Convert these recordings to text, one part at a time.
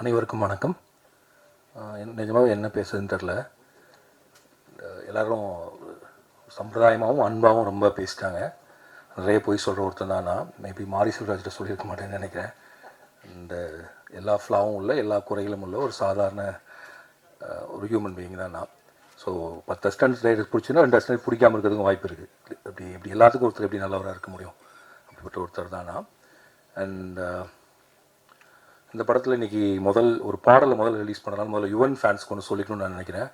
அனைவருக்கும் வணக்கம். நிஜமாகவே என்ன பேசுறதுன்னு தெரில. எல்லோரும் சம்பிரதாயமாகவும் அன்பாகவும் ரொம்ப பேசிட்டாங்க. நிறைய போய் சொல்கிற ஒருத்தன் தான் நான். மேபி மாரி செல்வராஜ்கிட்ட சொல்லியிருக்க மாட்டேன்னு நினைக்கிறேன். இந்த எல்லா ஃப்ளாவும் உள்ள, எல்லா குறைகளும் உள்ள ஒரு சாதாரண ஒரு ஹியூமன் பீயிங் தான் நான். ஸோ 10 அசிஸ்டன்ட் ரைடர் பிடிச்சின்னா 2 அசிஸ்டன்ட் பிடிக்காமல் இருக்கிறதுக்கும் வாய்ப்பு இருக்குது. இப்படி எல்லாத்துக்கும் ஒருத்தர் எப்படி நல்லவராக இருக்க முடியும்? அப்படிப்பட்ட ஒருத்தர் தான் நான். அண்ட் இந்த படத்தில் இன்றைக்கி ஒரு பாடலை ரிலீஸ் பண்ணனால முதல்ல யுவன் ஃபேன்ஸ்க்கு ஒன்று சொல்லிக்கணும்னு நான் நினைக்கிறேன்.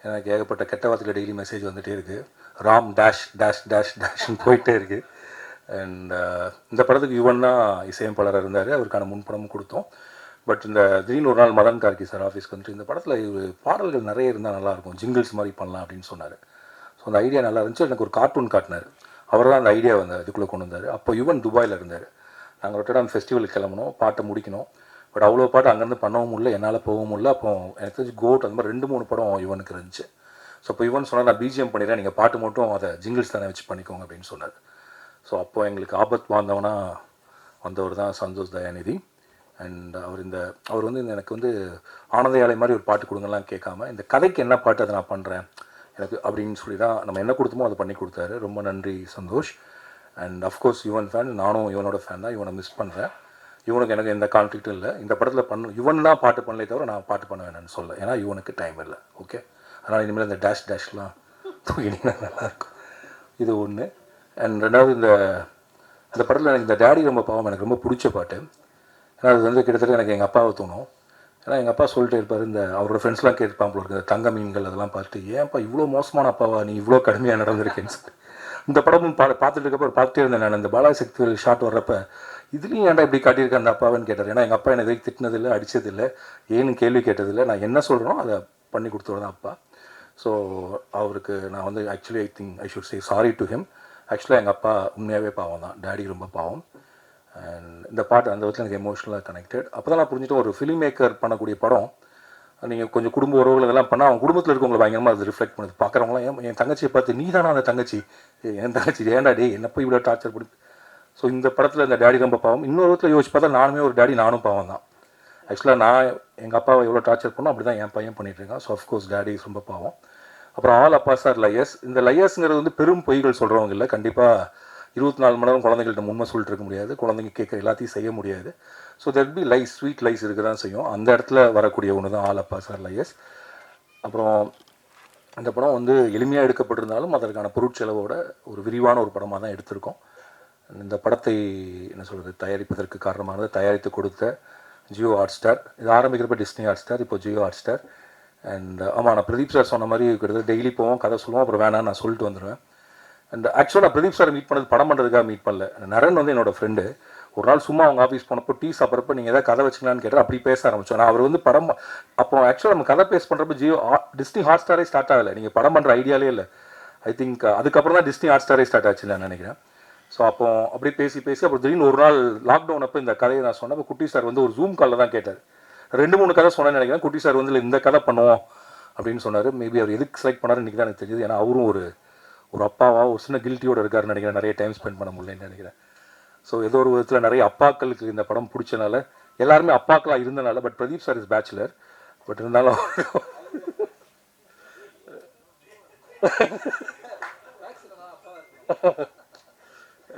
எனக்கு ஏகப்பட்ட கெட்ட வார்த்தையில் டெய்லி மெசேஜ் வந்துகிட்டே இருக்குது. ராம் டேஷ் டேஷ் டேஷ் டேஷ்னு போயிட்டே இருக்குது. அண்ட் இந்த படத்துக்கு யுவன் தான் இசையமைப்பாளராக இருந்தார். அவருக்கான முன்படமும் கொடுத்தோம். பட் இந்த திடீர்னு ஒரு நாள் மதன் கார்கி சார் ஆஃபீஸ்க்கு வந்துட்டு இந்த படத்தில் பாடல்கள் நிறைய இருந்தால் நல்லாயிருக்கும், ஜிங்கிள்ஸ் மாதிரி பண்ணலாம் அப்படின்னு சொன்னார். ஸோ அந்த ஐடியா நல்லா இருந்துச்சு. எனக்கு ஒரு கார்ட்டூன் காட்டினார். அவர் தான் அந்த ஐடியா இதுக்குள்ளே கொண்டு வந்தார். அப்போ யுவன் துபாயில் இருந்தார். நாங்கள் ரொட்டர்டாம் ஃபெஸ்டிவலுக்கு கிளம்பணும், பாட்டை முடிக்கணும். பட் அவ்வளோ பாட்டு அங்கேருந்து பண்ணவும் முடியல, என்னால் போகவும் முடியல. அப்போ எனக்கு தெரிஞ்சு கோட் அந்த மாதிரி 2-3 படம் யுவனுக்கு இருந்துச்சு. ஸோ அப்போ யுவன் சொன்னால் நான் பிஜிஎம் பண்ணிடுறேன், நீங்கள் பாட்டு மட்டும் அதை ஜிங்கிள்ஸ் தானே வச்சு பண்ணிக்கோங்க அப்படின்னு சொன்னார். ஸோ அப்போ எங்களுக்கு ஆபத் வந்தவர் தான் சந்தோஷ் தயாநிதி. அண்ட் அவர் எனக்கு ஆனந்த மாதிரி ஒரு பாட்டு கொடுங்கலாம் கேட்காம, இந்த கதைக்கு என்ன பாட்டு அதை நான் பண்ணுறேன் எனக்கு அப்படின்னு சொல்லி தான் நம்ம என்ன கொடுத்தோமோ அதை பண்ணி கொடுத்தாரு. ரொம்ப நன்றி Santhosh. And of course Yuvan fan, நானும் யுவனோட ஃபேன் தான். யுவனை மிஸ் பண்ணுறேன். யுவனுக்கு எனக்கு எந்த கான்ஃப்ளிக்ட்டும் இல்லை. இந்த படத்தில் யுவன் தான் பாட்டு பண்ணலே தவிர நான் பாட்டு பண்ண வேணான்னு சொல்ல. ஏன்னா யுவனுக்கு டைம் இல்லை. ஓகே, அதனால் இனிமேல் இந்த டேஷ்லாம் தூக்கினீங்கன்னா நல்லாயிருக்கும். இது ஒன்று. அண்ட் ரெண்டாவது, இந்த படத்தில் எனக்கு இந்த டேடி ரொம்ப பாவம் எனக்கு ரொம்ப பிடிச்ச பாட்டு. ஏன்னா அது கிட்டத்தட்ட எனக்கு எங்கள் அப்பாவை தோணும். ஏன்னா எங்கள் அப்பா சொல்லிட்டே இருப்பார், அவரோட ஃப்ரெண்ட்ஸ்லாம் கேட்பான் போல இருக்குது, தங்க மீன்கள் அதெல்லாம் பார்த்துட்டு, ஏன்ப்பா இவ்வளோ மோசமான அப்பாவா நீ, இவ்வளோ கடுமையாக நடந்திருக்கேன்னு சொல்லி. இந்த படமும் பார்த்துட்டு இருக்கப்போ பார்த்துட்டே இருந்தேன் நான். இந்த பாலாசக்தி ஷாட் வர்றப்ப இதுலேயும் ஏன்டா இப்படி காட்டியிருக்க அந்த அப்பாவன்னு கேட்டார். ஏன்னா எங்கள் அப்பா எனக்கு திட்டினதில்லை, அடித்ததில்லை, ஏன்னு கேள்வி கேட்டதில்லை. நான் என்ன சொல்கிறேனோ அதை பண்ணி கொடுத்தவர் தான் அப்பா. ஸோ அவருக்கு நான் actually I should say sorry to him. ஆக்சுவலாக எங்கள் அப்பா உண்மையாகவே பாவம் தான், டேடி ரொம்ப பாவம். அண்ட் இந்த பாட்டு அந்த விதத்தில் எனக்கு எமோஷ்னலாக கனெக்டட். அப்போ தான் நான் புரிஞ்சுட்டு, ஒரு ஃபிலிம் மேக்கர் பண்ணக்கூடிய படம் நீங்கள் கொஞ்சம் குடும்ப உறவுகள் இதெல்லாம் பண்ணால் அவங்க குடும்பத்தில் இருக்கவங்களை பயங்கரமாக அது ரிஃப்ளெக்ட் பண்ணுது. பார்க்குறவங்களாம் என் தங்கச்சியை பார்த்து, நீ தானே அந்த தங்கச்சி, என் தங்கச்சி ஏன்டா டே என்ன போய் இவ்வளோ டார்ச்சர் பண்ணி. ஸோ இந்த படத்தில் இந்த டேடி ரொம்ப பாவம். இன்னொரு விதத்தில் யோசிச்சு பார்த்தா நானுமே ஒரு டேடி, நானும் பாவம் தான். ஆக்சுவலாக நான் எங்கள் அப்பாவை எவ்வளோ டார்ச்சர் பண்ணோம் அப்படி தான் என் பையன் பண்ணிகிட்ருக்கான். ஸோ அஃப்கோர்ஸ் டேடி ரொம்ப பாவம். அப்புறம் ஆல் அப்பாஸ் ஆர் லையர்ஸ். இந்த லையர்ஸுங்கிறது பெரும் பொய்கள் சொல்கிறவங்க இல்லை. கண்டிப்பாக 24 மணி நேரம் குழந்தைங்கள்ட்ட உண்மை சொல்லிட்டு இருக்க முடியாது, குழந்தைங்க கேட்குற எல்லாத்தையும் செய்ய முடியாது. So that be lies, sweet lies இருக்க தான் செய்யும். அந்த இடத்துல வரக்கூடிய ஒன்று தான் ஆல் அப்பாஸ் ஆர் லையர்ஸ். அப்புறம் இந்த படம் எளிமையாக எடுக்கப்பட்டிருந்தாலும் அதற்கான பொருட்செலவோட ஒரு விரிவான ஒரு படமாக தான் எடுத்திருக்கோம். இந்த படத்தை தயாரிப்பதற்கு காரணமானது தயாரித்து கொடுத்த ஜியோ ஹாட்ஸ்டார். இது ஆரம்பிக்கிறப்ப டிஸ்னி ஹாட்ஸ்டார், இப்போ ஜியோ ஹாட்ஸ்டார். அண்ட் ஆமாம், நான் பிரதீப் சார் சொன்ன மாதிரி கிட்டத்தட்ட டெய்லி போவோம், கதை சொல்லுவோம், அப்புறம் வேணான்னு நான் சொல்லிட்டு வந்துடுவேன். அண்ட் ஆக்சுவலாக நான் பிரதீப் சாரை மீட் பண்ணது படம் பண்ணுறதுக்காக மீட் பண்ணல. நரன் என்னோடய ஃப்ரெண்டு. ஒரு நாள் சும்மா அவங்க ஆஃபீஸ் போனப்போ டீ சாப்பிட்றப்ப நீங்கள் எதாவது கதை வச்சுக்கலான்னு கேட்டால் அப்படி பேச ஆரம்பித்தோம். நான் அவர் படம் அப்போ ஆக்சுவலாக நம்ம கதை பேஸ் பண்ணுறப்ப டிஸ்னி ஹாட்ஸ்டாரே ஸ்டார்ட் ஆகலை. நீங்கள் படம் பண்ணுற ஐடியாலே இல்லை. ஐ திங்க் அதுக்கப்புறம் தான் டிஸ்னி ஹாட்ஸ்டாரே ஸ்டார்ட் ஆச்சுன்னு நான் நினைக்கிறேன். ஸோ அப்போ அப்படியே பேசி அப்புறம் திடீர்னு ஒரு நாள் லாக்டவுன் அப்போ இந்த கதையை நான் சொன்னப்போ குட்டி சார் ஒரு ஜூம் காலில் தான் கேட்டார். 2-3 கதை சொன்னேன்னு நினைக்கிறேன். குட்டி சார் இந்த கதை பண்ணுவோம் அப்படின்னு சொன்னார். மேபி அவர் எதுக்கு செலக்ட் பண்ணார் இன்றைக்கி தான் எனக்கு தெரியுது. ஏன்னா அவரும் ஒரு அப்பாவாக ஒரு சின்ன கில்ட்டியோடு இருக்காருன்னு நினைக்கிறேன். நிறைய டைம் ஸ்பெண்ட் பண்ண முடியலன்னு நினைக்கிறேன். ஸோ ஏதோ ஒரு விதத்தில் நிறைய அப்பாக்களுக்கு இந்த படம் பிடிச்சனால, எல்லாருமே அப்பாக்களாக இருந்தனால. But Pradeep sir is bachelor. But இருந்தாலும்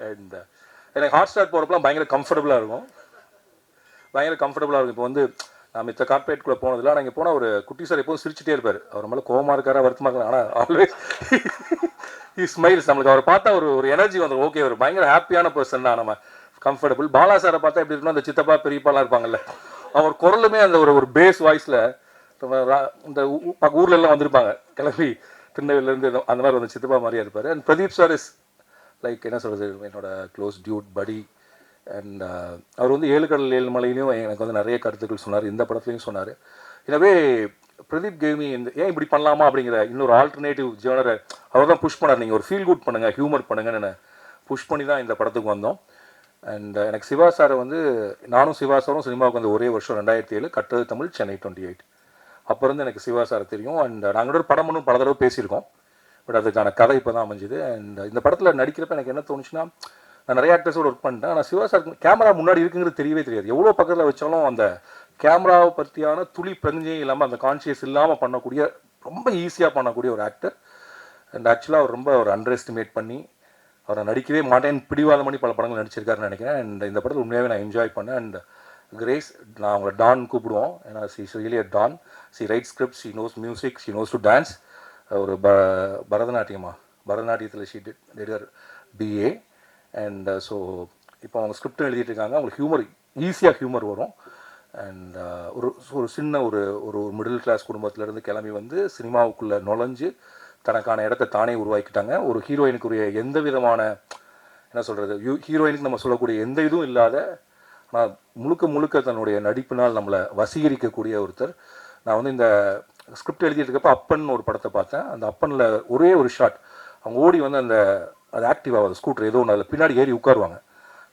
அண்ட் எனக்கு ஹாட் ஸ்டார் போகிறப்பெல்லாம் பயங்கர கம்ஃபர்டபுளாக இருக்கும். இப்போ நான் மித்த கார்பரேட் கூட போனதில்லை. ஆனால் இங்கே போனால் ஒரு குட்டி சார் எப்போதும் சிரிச்சுட்டே இருப்பார். அவர் மேலே கோவமாக இருக்காரா வருத்தமாக இருக்காரு, ஆனால் ஆல்வேஸ் ஹி ஸ்மைல்ஸ். நம்மளுக்கு அவரை பார்த்தா ஒரு எனர்ஜி வந்துடும். ஓகே, ஒரு பயங்கர ஹாப்பியான பர்சன் தான். நம்ம கம்ஃபர்டபுள். பாலா சாரை பார்த்தா எப்படி இருக்கணும், அந்த சித்தப்பா பெரியப்பாலாம் இருப்பாங்கல்ல, அவர் குரலுமே அந்த ஒரு பேஸ் வாய்ஸில் இந்த ஊர்ல எல்லாம் வந்திருப்பாங்க கிளம்பி திருநெல்வேலியிலேருந்து, அந்த மாதிரி சித்தப்பா மாதிரியா இருப்பார். And Pradeep sir is like என்ன சொல்கிறது, என்னோட க்ளோஸ் டியூட் படி. அண்ட் அவர் 7 கடல் 7 மலையிலையும் எனக்கு நிறைய கருத்துக்கள் சொன்னார். இந்த படத்துலையும் சொன்னார். எனவே பிரதீப் கேமி ஏன் இப்படி பண்ணலாமா அப்படிங்கிற இன்னொரு ஆல்டர்னேட்டிவ் ஜேர்னரை அவர் தான் புஷ் பண்ணார். நீங்கள் ஒரு ஃபீல் குட் பண்ணுங்கள், ஹியூமர் பண்ணுங்கன்னு புஷ் பண்ணி தான் இந்த படத்துக்கு வந்தோம். அண்ட் எனக்கு சிவா சாரை நானும் சிவா சாரும் சினிமாவுக்கு ஒரே வருஷம் 2007 கட்டது தமிழ் சென்னை 28. அப்போ எனக்கு சிவா சாரை தெரியும். அண்ட் நாங்கள் ஒரு படம் பல தடவை பேசியிருக்கோம். பட் அதுக்கான கதை இப்போ தான் அமைஞ்சுது. அண்ட் இந்த படத்தில் நடிக்கிறப்ப எனக்கு என்ன தோணுச்சுன்னா, நான் நிறைய ஆக்டர்ஸோடு ஒர்க் பண்ணிட்டேன். ஆனால் சிவா சார் கேமரா முன்னாடி இருக்குங்கிறது தெரியவே தெரியாது. எவ்வளோ பக்கத்தில் வச்சாலும் அந்த கேமராவை பற்றியான துளி பிரஞ்சையும் இல்லாமல் அந்த கான்ஷியஸ் இல்லாமல் பண்ணக்கூடிய ரொம்ப ஈஸியாக பண்ணக்கூடிய ஒரு ஆக்டர். அண்ட் ஆக்சுவலாக அவர் ரொம்ப ஒரு அண்டர் எஸ்டிமேட் பண்ணி அவரை நடிக்கவே மாட்டேன் பிடிவாதம் பண்ணி பல படங்கள் நடிச்சிருக்காருன்னு நினைக்கிறேன். அண்ட் இந்த படத்தில் உண்மையாகவே நான் என்ஜாய் பண்ணேன். அண்ட் கிரேஸ், நான் அவங்களை டான் கூப்பிடுவோம், ஏன்னா she really a don. She write script, she knows music, she knows to dance. ஒரு பரதநாட்டியத்தில் she did BA. And so இப்போ அவங்க ஸ்கிரிப்டும் எழுதிட்டு இருக்காங்க. அவங்களுக்கு ஹியூமர், ஈஸியாக ஹியூமர் வரும். அண்ட் ஒரு சின்ன ஒரு மிடில் கிளாஸ் குடும்பத்திலேருந்து கிளம்பி வந்து சினிமாவுக்குள்ளே நுழைஞ்சு தனக்கான இடத்த தானே உருவாக்கிட்டாங்க. ஒரு ஹீரோயினுக்குரிய எந்த விதமான என்ன சொல்கிறது, ஹீரோயினுக்கு நம்ம சொல்லக்கூடிய எந்த இதுவும் இல்லாத, ஆனால் முழுக்க தன்னுடைய நடிப்பினால் நம்மளை வசீகரிக்கக்கூடிய ஒருத்தர். நான் வந்து இந்த ஸ்கிரிப்ட் எழுதிட்டு இருக்கப்போ அப்பன் ஒரு படத்தை பார்த்தேன். அந்த அப்பனில் ஒரே ஒரு ஷாட் அவங்க ஓடி வந்து அது ஆக்டிவ் ஆகாது ஸ்கூட்டர் ஏதோ ஒன்று அதில் பின்னாடி ஏறி உட்காருவாங்க.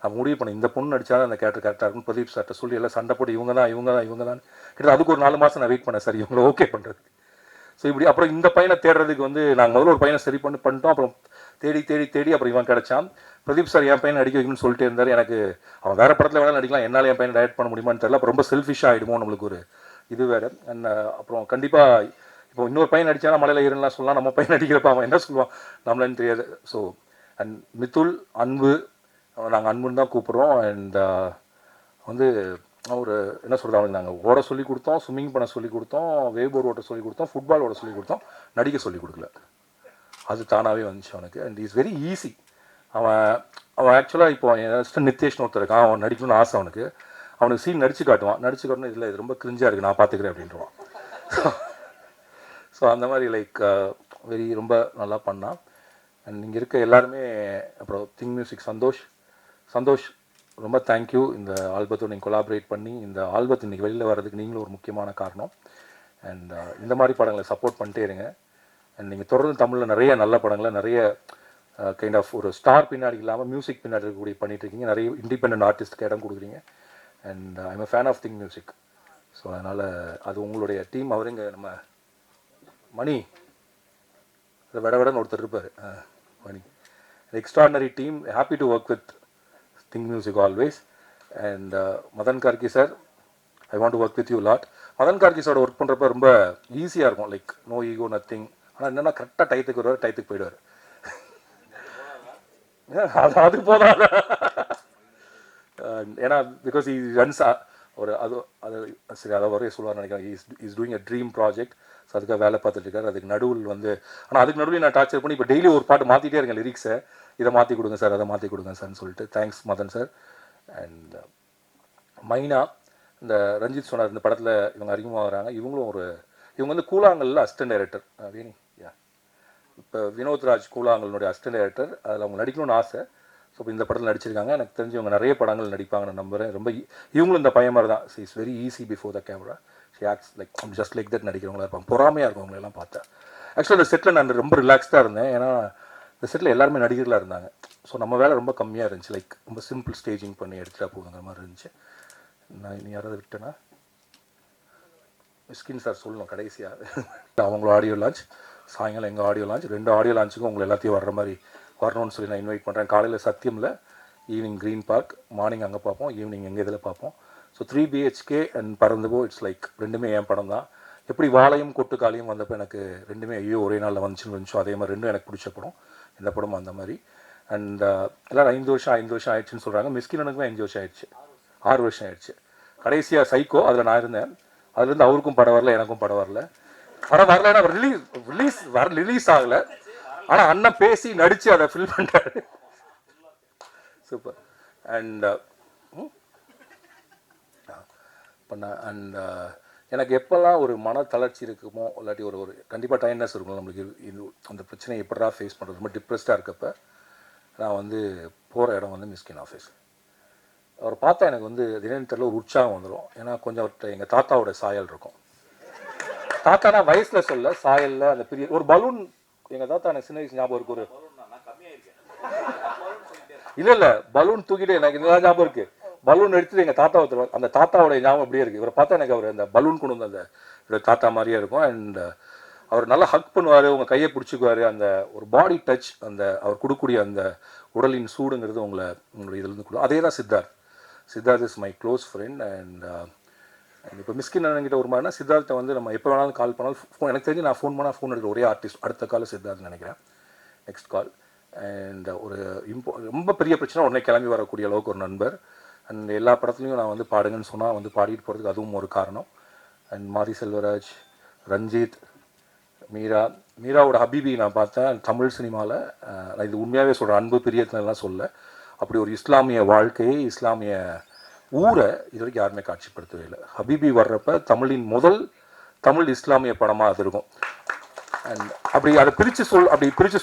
நான் முடிவு பண்ணேன் இந்த பொண்ணு நடிச்சாலும் அந்த கேரக்டர் கரெக்டாக இருக்குன்னு பிரதீப் சார்ட்ட சொல்லி எல்லாம் சண்டை போட்டு இவங்க தான் கிட்ட அதுக்கு ஒரு 4 மாதம் நான் வெயிட் பண்ணேன் சார் இவங்களை ஓகே பண்ணுறதுக்கு. ஸோ இப்படி அப்புறம் இந்த பையனை தேடுறதுக்கு வந்து நாங்கள் முதல்ல ஒரு பையனை சரி பண்ணிட்டோம். அப்புறம் தேடி அப்புறம் இவன் கிடைச்சான். பிரதீப் சார் என் பையனை நடிக்க வைக்கணும்னு சொல்லிட்டு இருந்தார். எனக்கு அவன் வேறு படத்தில் வேணாலும் நடிக்கலாம், என்னால் என் பையனை டைரக்ட் பண்ண முடியுமான்னு தெரியல. அப்புறம் ரொம்ப செல்ஃபிஷாக ஆகிடுமோ நம்மளுக்கு ஒரு இது வேறு. அண்ட் அப்புறம் கண்டிப்பாக இப்போ இன்னொரு பையன் நடித்தானா மலையில் ஏறுலாம் சொல்லலாம், நம்ம பையன் நடிக்கிறப்ப அவன் என்ன சொல்லுவான் நம்மளன்னு தெரியாது. ஸோ அண்ட் மித்துல், அன்பு, நாங்கள் அன்புன்னு தான் கூப்பிட்றோம். அண்ட் வந்து ஒரு என்ன சொல்கிறது, அவனுக்கு நாங்கள் ஓட சொல்லி கொடுத்தோம், ஸ்விம்மிங் பண்ண சொல்லி கொடுத்தோம், வேவ்போர்ட் ஓட்ட சொல்லி கொடுத்தோம், ஃபுட்பால் ஓட சொல்லி கொடுத்தோம், நடிக்க சொல்லி கொடுக்கல. அது தானாகவே வந்துச்சு அவனுக்கு. And is very easy. அவன் ஆக்சுவலாக இப்போ என் நித்தேஷ்னு ஒருத்தர் இருக்கான், அவன் நடிக்கணும்னு ஆசை அவனுக்கு சீன் நடிச்சு காட்டணும் இல்லை இது ரொம்ப கிரிஞ்சாக இருக்குது நான் பார்த்துக்கிறேன் அப்படின்றான். ஸோ அந்த மாதிரி லைக் வெரி ரொம்ப நல்லா பண்ணான். அண்ட் இங்கே இருக்க எல்லாருமே, அப்புறம் திங் மியூசிக் சந்தோஷ் ரொம்ப தேங்க்யூ. இந்த ஆல்பத்தோடு நீங்கள் கொலாபரேட் பண்ணி இந்த ஆல்பத்து இன்றைக்கி வெளியில் வர்றதுக்கு நீங்களும் ஒரு முக்கியமான காரணம். அண்ட் இந்த மாதிரி படங்களை சப்போர்ட் பண்ணிட்டே இருங்க. அண்ட் நீங்கள் தொடர்ந்து தமிழில் நிறைய நல்ல படங்களை, நிறைய கைண்ட் ஆஃப் ஒரு ஸ்டார் பின்னாடி இல்லாமல் மியூசிக் பின்னாடி இருக்கக்கூடிய பண்ணிகிட்ருக்கீங்க. நிறைய இண்டிபெண்டன்ட் ஆர்டிஸ்ட்டுக்கு இடம் கொடுக்குறீங்க. And I'm a fan of Think Music. So அதனால் அது உங்களுடைய டீம். அவருங்க நம்ம மணி விடன்னு ஒருத்தர் இருப்பார், Mani, extraordinary team. Happy to work with think music always. And Madhan Karky sir, I want to work with you lot. Madhan Karky சாரோட ஒர்க் பண்ணுறப்ப ரொம்ப ஈஸியாக இருக்கும், லைக் நோ ஈகோ நத்திங். ஆனால் என்னென்னா கரெக்டாக டயத்துக்கு வருவார், டயத்துக்கு போயிடுவார். அது போதாது, ஏன்னா பிகாஸ் ஈ ரன்ஸ் ஒரு அது சரி அதை வரைய சொல்லுவார் நினைக்கிறேன். Is doing a dream project. So அதுக்காக வேலை பார்த்துட்டு இருக்காரு. அதுக்கு நடுவில் வந்து ஆனால் அதுக்கு நடுவில் நான் டார்ச்சர் பண்ணி இப்போ டெய்லி ஒரு பாட்டு மாற்றிட்டே இருக்கேன், லிரிக்ஸை இதை மாற்றி கொடுங்க சார், அதை மாற்றி கொடுங்க சார்னு சொல்லிட்டு. Thanks Madan sir. அண்ட் மைனா, இந்த ரஞ்சித் சொன்னார் இந்த படத்தில் இவங்க அறிமுகமாகறாங்க. இவங்க வந்து கூழாங்கல்ல அசிஸ்டன்ட் டைரக்டர் வேணி, இப்போ வினோத்ராஜ் கூழாங்கல்னுடைய அசிஸ்டன்ட் டைரக்டர். அதில் அவங்க நடிக்கணும்னு ஆசை. ஸோ இப்போ இந்த படத்தில் நடிச்சிருக்காங்க. எனக்கு தெரிஞ்சு இவங்க நிறைய படங்கள் நடிப்பாங்கன்னு நம்புகிறேன். ரொம்ப இவங்களும் இந்த பையன் மாதிரி தான். She is very easy before the camera. She acts like just like that நடிக்கிறவங்களா இருப்பாங்க. பொறாமையாக இருக்கவங்களெல்லாம் பார்த்தேன். ஆக்சுவலாக இந்த செட்டில் நான் ரொம்ப ரிலாக்ஸ்டாக இருந்தேன். ஏன்னா இந்த செட்டில் எல்லாருமே நடிகர்களாக இருந்தாங்க. ஸோ நம்ம வேலை ரொம்ப கம்மியாக இருந்துச்சு. லைக் ரொம்ப சிம்பிள் ஸ்டேஜிங் பண்ணி எடுத்துகிட்டா போகுங்கிற மாதிரி இருந்துச்சு. நான் இனி யாராவது விட்டேன்னா மிஸ்கின் சார் சொல்லணும் கடைசியாக. அவங்களோட ஆடியோ லான்ச் சாயங்காலம், எங்கள் ஆடியோ லான்ச், 2 ஆடியோ லான்ச்சுக்கும் உங்களை எல்லாத்தையும் வர்ற மாதிரி வரணும்னு சொல்லி நான் இன்வைட் பண்ணுறேன். காலையில் சத்தியமில், ஈவினிங் க்ரீன் பார்க், மார்னிங் அங்கே பார்ப்போம், ஈவினிங் எங்கள் இதில் பார்ப்போம். So 3 BHK and Paranthu Po it's like ரெண்டுமே என் படம் தான். எப்படி வாழையும் கொட்டுக்காலையும் வந்தப்போ எனக்கு ரெண்டுமே ஐயோ ஒரே நாளில் வந்துச்சோ அதே மாதிரி ரெண்டும் எனக்கு பிடிச்ச படம். இந்த படமும் அந்த மாதிரி. அண்ட் எல்லோரும் 5 வருஷம் ஆயிடுச்சுன்னு சொல்கிறாங்க. மிஸ்கின் எனக்குமே 5 வருஷம் ஆயிடுச்சு, 6 வருஷம் ஆயிடுச்சு. கடைசியாக சைக்கோ அதில் நான் இருந்தேன். அதுலேருந்து அவருக்கும் படம் வரல, எனக்கும் படம் வரல. படம் வரல, ஏன்னா ரிலீஸ் ஆகலை. ஆனால் அண்ணன் பேசி நடித்து அதை ஃபில் பண்ணுறாரு. சூப்பர். அண்ட் பண்ண அண்ட் எனக்கு எப்போல்லாம் ஒரு மன தளர்ச்சி இருக்குமோ, இல்லாட்டி ஒரு கண்டிப்பாக டைம்னஸ் இருக்கும் நம்மளுக்கு, இது அந்த பிரச்சனையை எப்படா ஃபேஸ் பண்ணுறது, ரொம்ப டிப்ரெஸ்டாக இருக்கப்போ நான் வந்து போகிற இடம் வந்து மிஸ்கின் ஆஃபீஸ். அவர் பார்த்தா எனக்கு வந்து தினேன்னு தெரியல ஒரு உற்சாகம் வந்துடும். ஏன்னா கொஞ்சம் அவர்கிட்ட எங்கள் தாத்தாவோட சாயல் இருக்கும். தாத்தானா வயசில் சொல்ல சாயலில் அந்த பெரிய ஒரு பலூன், எங்கள் தாத்தா எனக்கு சின்ன வயசு ஞாபகம் இருக்கு. ஒரு இல்லை பலூன் தூக்கிட்டு எனக்கு இந்த ஞாபகம் இருக்குது. பலூன் எடுத்துட்டு எங்கள் தாத்தா ஒருத்தர், அந்த தாத்தாவோட ஞாபகம் அப்படியே இருக்குது. இவரை பார்த்தா எனக்கு அவர் அந்த பலூன் கொண்டு வந்து அந்த தாத்தா மாதிரியே இருக்கும். அண்ட் அவர் நல்லா ஹக் பண்ணுவார், உங்கள் கையை பிடிச்சிக்குவார். அந்த ஒரு பாடி டச், அந்த அவர் கொடுக்கக்கூடிய அந்த உடலின் சூடுங்கிறது உங்களுடைய இதுலேருந்து கொடு. அதே தான் Siddharth is my close friend. And இப்போ மிஸ்கின் அண்ணன்கிட்ட ஒரு மாதிரினா சித்தார்த்தை வந்து நம்ம எப்போ வேணாலும் கால் பண்ணாலும் ஃபோன், எனக்கு தெரிஞ்சு நான் ஃபோன் பண்ணால் ஃபோன் எடுக்கிற ஒரே ஆர்டிஸ்ட் அடுத்த கால் சித்தார்த்து நினைக்கிறேன். Next call. அண்ட் ஒரு ரொம்ப பெரிய பிரச்சனை உடனே கிளம்பி வரக்கூடிய அளவுக்கு ஒரு நண்பர். அண்ட் எல்லா படத்துலையும் நான் வந்து பாடுங்கன்னு சொன்னால் வந்து பாடிட்டு போகிறதுக்கு அதுவும் ஒரு காரணம். அண்ட் மாரி செல்வராஜ், ரஞ்சித், மீராவோட ஹபீபி நான் பார்த்தேன் தமிழ் சினிமாவில். நான் இது உண்மையாகவே சொல்கிறேன், அன்பு பிரியத்தினெல்லாம் சொல்ல. அப்படி ஒரு இஸ்லாமிய வாழ்க்கையை, இஸ்லாமிய ஊரை இது வரைக்கும் யாருமே காட்சிப்படுத்தவே இல்லை. ஹபீபி வர்றப்ப தமிழின் முதல் தமிழ் இஸ்லாமிய படமாக அது இருக்கும். அண்ட் அப்படி அதை பிரித்து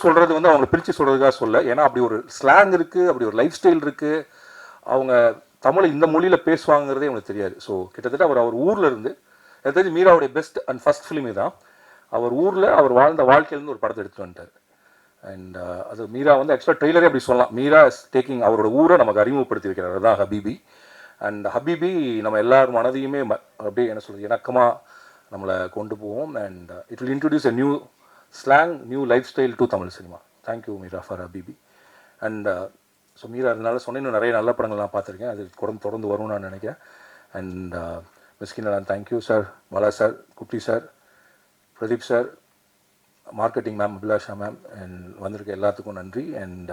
சொல்கிறது வந்து அவங்க பிரித்து சொல்கிறதுக்காக சொல்ல, ஏன்னா அப்படி ஒரு ஸ்லாங் இருக்குது, அப்படி ஒரு லைஃப் ஸ்டைல் இருக்குது. அவங்க தமிழை இந்த மொழியில் பேசுவாங்கிறதே அவங்களுக்கு தெரியாது. ஸோ கிட்டத்தட்ட அவர் ஊரில் இருந்து, எனக்கு தெரிஞ்சு மீராவுடைய பெஸ்ட் அண்ட் ஃபஸ்ட் ஃபிலிமே தான் அவர் ஊரில் அவர் வாழ்ந்த வாழ்க்கையிலேருந்து ஒரு படத்தை எடுத்துகிட்டு வந்துட்டார். அண்ட் அது மீரா வந்து ஆக்சுவலாக ட்ரெய்லரே அப்படி சொல்லலாம். மீரா டேக்கிங் அவரோட ஊரை நமக்கு அறிமுகப்படுத்தி வைக்கிறார், தான் ஹபீபி. அண்ட் ஹபீபி நம்ம எல்லார் மனதையுமே அப்படியே என்ன சொல்கிறது இணக்கமாக நம்மளை கொண்டு போவோம். And it will introduce a new slang, new life style to Tamil cinema. Thank you Meera for Habibi. And so Meera அதனால சொன்ன இன்னும் நிறைய நல்ல படங்கள் நான் பார்த்துருக்கேன், அது தொடர்ந்து வரும்னு நான் நினைக்கிறேன். அண்ட் மிஸ்கின் அண்ணன் thank you sir, Bala sir, Kutty sir, Pradeep sir, marketing ma'am Abhilasha ma'am, and வந்திருக்க எல்லாத்துக்கும் நன்றி. அண்ட்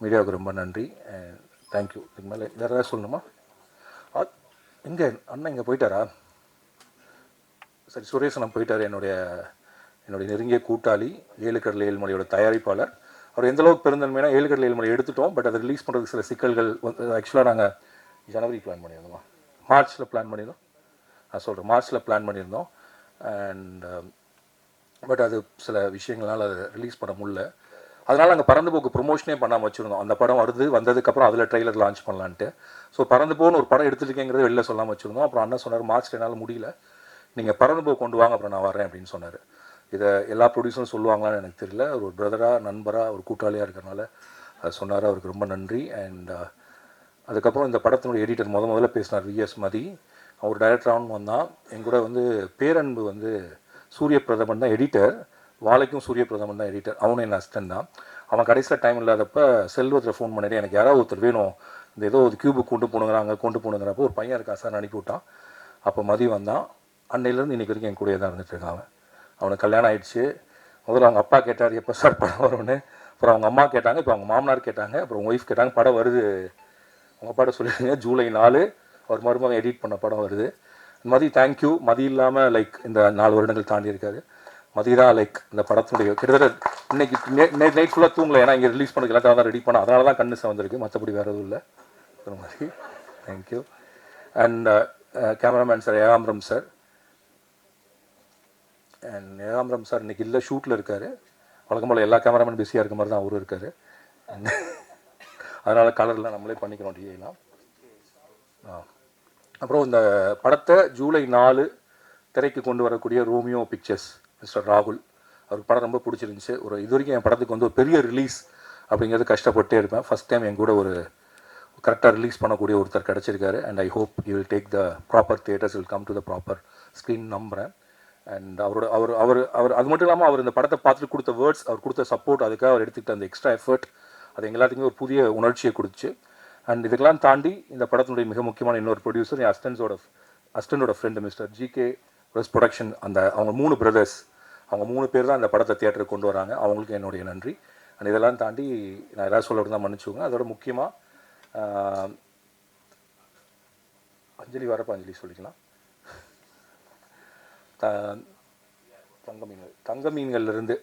மீடியாவுக்கு ரொம்ப நன்றி. And thank you. இதுக்கு மேலே வேறு ஏதாவது சொல்லணுமா? எங்கே அண்ணன் இங்கே போயிட்டாரா? சரி, சுரேஷ் அண்ணன் போயிட்டார். என்னுடைய நெருங்கிய கூட்டாளி, 7 கடல் 7 மலையோட தயாரிப்பாளர். அவர் எந்தளவுக்கு பெருந்தன்மைனா 7 கடல் 7 மலை எடுத்துட்டோம், பட் அதை ரிலீஸ் பண்ணுறதுக்கு சில சிக்கல்கள். ஆக்சுவலாக நாங்கள் ஜனவரி பிளான் பண்ணியிருந்தோம், மார்ச்சில் பிளான் பண்ணியிருந்தோம். நான் சொல்கிறேன், மார்ச்சில் பிளான் பண்ணியிருந்தோம். அண்ட் பட் அது சில விஷயங்களால் அதை ரிலீஸ் பண்ண முடியல. அதனால் நாங்கள் பறந்து போக்கு ப்ரொமோஷனே பண்ணாமல் வச்சுருந்தோம். அந்த படம் வந்ததுக்கப்புறம் அதில் ட்ரெய்லர் லான்ச் பண்ணலான்ட்டு. ஸோ பறந்து போன்னு ஒரு படம் எடுத்துருக்கேங்கிறத வெளில சொல்லாமல் வச்சுருந்தோம். அப்புறம் அண்ணன் சொன்னார், மார்ச்சில் என்னால் முடியல, நீங்கள் பறந்து போ கொண்டு வாங்க, அப்புறம் நான் வரேன் அப்படின்னு சொன்னார். இதை எல்லா ப்ரொடியூசரும் சொல்லுவாங்களான்னு எனக்கு தெரியல. ஒரு பிரதராக, நண்பராக, ஒரு கூட்டாளியாக இருக்கிறனால அது சொன்னார். அவருக்கு ரொம்ப நன்றி. அண்ட் அதுக்கப்புறம் இந்த படத்தினுடைய எடிட்டர் முதல்ல பேசினார், விஎஸ் மதி. அவர் டைரக்டராகவும் வந்தான். எங்கூட வந்து பேரன்பு வந்து சூரிய பிரதமன் தான் எடிட்டர், வாழைக்கும் சூரிய பிரதமன் தான் எடிட்டர். அவனும் என் அசிஸ்டன்ட் தான். அவன் கடைசியில் டைம் இல்லாதப்போ செல்வத்தில் ஃபோன் பண்ணிட்டு, எனக்கு யாராவது ஒருத்தர் வேணும், இந்த ஏதோ ஒரு கியூபுக்கு கொண்டு போனுங்கிறப்போ ஒரு பையன் இருக்கா சார், அனுப்பி விட்டான். அப்போ மதி வந்தான். அன்னையிலேருந்து இன்றைக்கி வரைக்கும் என் கூடயே தான் இருந்துட்டுருக்கான். அவனுக்கு கல்யாணம் ஆகிடுச்சு. முதல்ல அவங்க அப்பா கேட்டார் எப்போ சார் படம் வரும்னு. அப்புறம் அவங்க அம்மா கேட்டாங்க, இப்போ அவங்க மாமனார் கேட்டாங்க, அப்புறம் உங்கள் ஒய்ஃப் கேட்டாங்க. படம் வருது, உங்கள் அப்பாட்ட சொல்லிடுங்க, ஜூலை 4 அவர் மருமகன் எடிட் பண்ண படம் வருது. மதி தேங்க்யூ. மதி இல்லாமல் லைக் இந்த 4 வருடங்கள் தாண்டி இருக்காரு. மதி தான் லைக் இந்த படத்துடைய கிட்டத்தட்ட இன்னைக்கு நைட் ஃபுல்லாக தூங்கலை, ஏன்னா இங்கே ரிலீஸ் பண்ண எல்லாத்தையும் தான் ரெடி பண்ண, அதனால தான் கண்ணு வந்திருக்கு, மற்றபடி வேறு எதுவும் இல்லை. மாதிரி thank you. And cameraman sir Ekambaram sir. And Ekambaram sir இன்றைக்கி இல்லை, ஷூட்டில் இருக்கார். வழக்கம் போல் எல்லா கேமராமேன் பிஸியாக இருக்க மாதிரி தான் அவரும் இருக்கார். அதனால் கலர்லாம் நம்மளே பண்ணிக்கிறோம், டிஐலாம். அப்புறம் இந்த படத்தை ஜூலை 4 திரைக்கு கொண்டு வரக்கூடிய ரோமியோ பிக்சர்ஸ் மிஸ்டர் ராகுல், அவருக்கு படம் ரொம்ப பிடிச்சிருந்துச்சு. இது வரைக்கும் என் படத்துக்கு வந்து ஒரு பெரிய ரிலீஸ் அப்படிங்கிறது கஷ்டப்பட்டே இருப்பேன். ஃபஸ்ட் டைம் என் கூட ஒரு கரெக்டாக ரிலீஸ் பண்ணக்கூடிய ஒருத்தர் கிடச்சிருக்காரு. And I hope you will take the proper theatres, will come to the proper screen நம்புகிறேன். அண்ட் அவர் அது மட்டும் இல்லாமல் அவர் இந்த படத்தை பார்த்துட்டு கொடுத்த வேர்ட்ஸ், அவர் கொடுத்த சப்போர்ட், அதுக்காக அவர் எடுத்துக்கிட்ட அந்த எக்ஸ்ட்ரா எஃபர்ட், அது எங்க எல்லாத்துக்குமே ஒரு புதிய உணர்ச்சியை கொடுத்துச்சு. அண்ட் இதுக்கெல்லாம் தாண்டி இந்த படத்தினுடைய மிக முக்கியமான இன்னொரு ப்ரொடியூசர், என் அசிஸ்டன்டோட friend mister GK press production. அவங்க 3 பிரதர்ஸ், அவங்க 3 பேர் தான் இந்த படத்தை தியேட்டருக்கு கொண்டு வராங்க. அவங்களுக்கு என்னுடைய நன்றி. அண்ட் இதெல்லாம் தாண்டி நான் ஏதாவது சொல்ல தான் மன்னிச்சுக்கோங்க. அதோட முக்கியமாக அஞ்சலி வரப்போ அஞ்சலி சொல்லிக்கலாம். தங்க மீன்கள்லேருந்து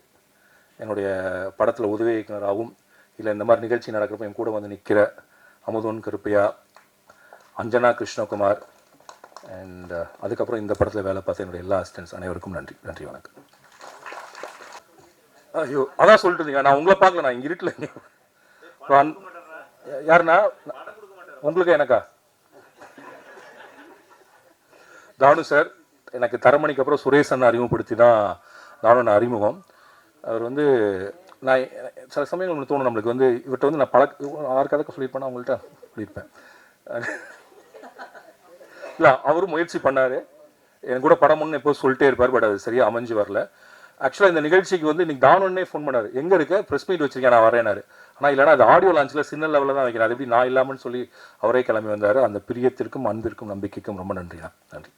என்னுடைய படத்தில் உதவி இயக்குனராகவும், இல்லை இந்த மாதிரி நிகழ்ச்சி நடக்கிறப்ப என் கூட வந்து நிற்கிற அமுதோன் கருப்பையா, அஞ்சனா கிருஷ்ணகுமார், அண்ட் அதுக்கப்புறம் இந்த படத்தில் வேலை பார்த்த என்னுடைய எல்லா அசிஸ்டன்ஸ் அனைவருக்கும் நன்றி. நன்றி, வணக்கம். ஐயோ, அதான் சொல்லிட்டு இருந்தீங்க, நான் உங்களை பார்க்கல, நான் இங்கே இருட்டில். யாருண்ணா உங்களுக்கு? எனக்கா? தானு சார். எனக்கு தரமணிக்கு அப்புறம் சுரேஷ் அண்ணன் அறிமுகப்படுத்தி தான் தானு அறிமுகம். அவர் வந்து நான் சில சமயங்கள் ஒன்று தோணும் நம்மளுக்கு வந்து, இவர்கிட்ட வந்து நான் யாருக்காக சொல்லியிருப்பேன்னா அவங்கள்ட்ட சொல்லியிருப்பேன். இல்லை, அவரும் முயற்சி பண்ணார், என் கூட படம் ஒன்று எப்போது சொல்லிட்டே இருப்பார், பட் அது சரியாக அமைஞ்சு வரல. ஆக்சுவலாக இந்த நிகழ்ச்சிக்கு வந்து இன்றைக்கி தானே ஃபோன் பண்ணார், எங்கே இருக்க, ப்ரெஸ் மீட் வச்சிருக்கேன், நான் வரேனாரு. ஆனால் இல்லைனா அது ஆடியோ லான்ச்சில் சின்ன லெவலில் தான் வைக்கிறேன், அது எப்படி நான் இல்லாமல்னு சொல்லி அவரே கிளம்பி வந்தார். அந்த பிரியத்திற்கும் அன்பிற்கும் நம்பிக்கைக்கும் ரொம்ப நன்றி. நன்றி.